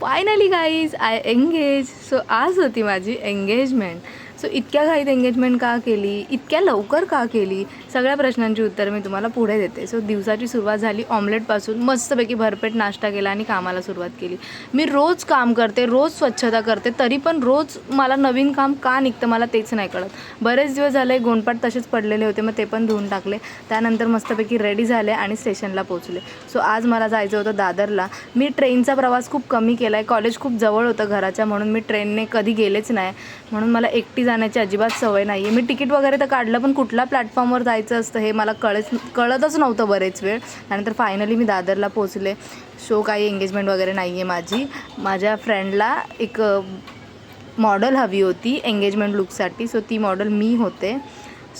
Finally guys I engage. So आज होती माझी एंगेजमेंट. सो इतक्या घाईत एंगेजमेंट का केली, इतक्या लवकर का केली, सगळ्या प्रश्नांची उत्तर मी तुम्हाला पुढे देते. सो दिवसाची सुरुवात झाली ऑमलेटपासून. मस्तपैकी भरपेट नाश्ता केला आणि कामाला सुरुवात केली. मी रोज काम करते, रोज स्वच्छता करते, तरी पण रोज मला नवीन काम का निघतं मला तेच नाही कळत. बरेच दिवस झाले गोंडपाट तसेच पडलेले होते, मग ते पण धुवून टाकले. त्यानंतर मस्तपैकी रेडी झाले आणि स्टेशनला पोहोचले. सो आज मला जायचं होतं दादरला. मी ट्रेनचा प्रवास खूप कमी केला आहे. कॉलेज खूप जवळ होतं घराच्या, म्हणून मी ट्रेनने कधी गेलेच नाही. म्हणून मला एकटी जाण्याची अजिबात सवय नाही आहे. मी तिकीट वगैरे तर काढलं, पण कुठल्या प्लॅटफॉर्मवर जायचं असतं हे मला कळतच नव्हतं बरेच वेळ. त्यानंतर फायनली मी दादरला पोहोचले. सो काही एंगेजमेंट वगैरे नाही आहे माझी. माझ्या फ्रेंडला एक मॉडेल हवी होती एंगेजमेंट लुकसाठी. सो ती मॉडेल मी होते.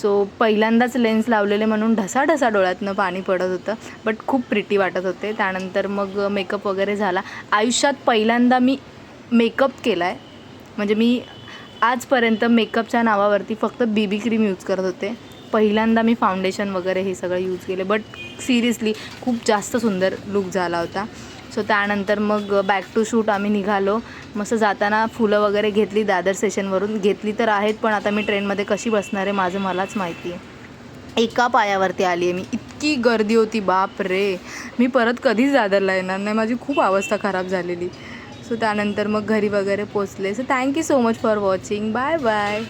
सो पहिल्यांदाच लेन्स लावलेले म्हणून ढसाढसा डोळ्यातनं पाणी पडत होतं, बट खूप प्रिटी वाटत होते. त्यानंतर मग मेकअप वगैरे झाला. आयुष्यात पहिल्यांदा मी मेकअप केला आहे. म्हणजे मी आजपर्यंत मेकअपच्या नावावरती फक्त BB क्रीम यूज करत होते. पहिल्यांदा मी फाउंडेशन वगैरे हे सगळं यूज केले, बट सिरियसली खूप जास्त सुंदर लुक झाला होता. सो त्यानंतर मग बॅक टू शूट आम्ही निघालो. मस्त जाताना फुलं वगैरे घेतली दादर स्टेशनवरून. घेतली तर आहेत, पण आता मी ट्रेनमध्ये कशी बसणार आहे माझं मलाच माहिती आहे. एका पायावरती आली आहे मी. इतकी गर्दी होती, बाप रे. मी परत कधीच दादरला येणार नाही. माझी खूप अवस्था खराब झालेली. सो त्यानंतर मग घरी वगैरे पोचले. So thank you so much for watching. Bye bye.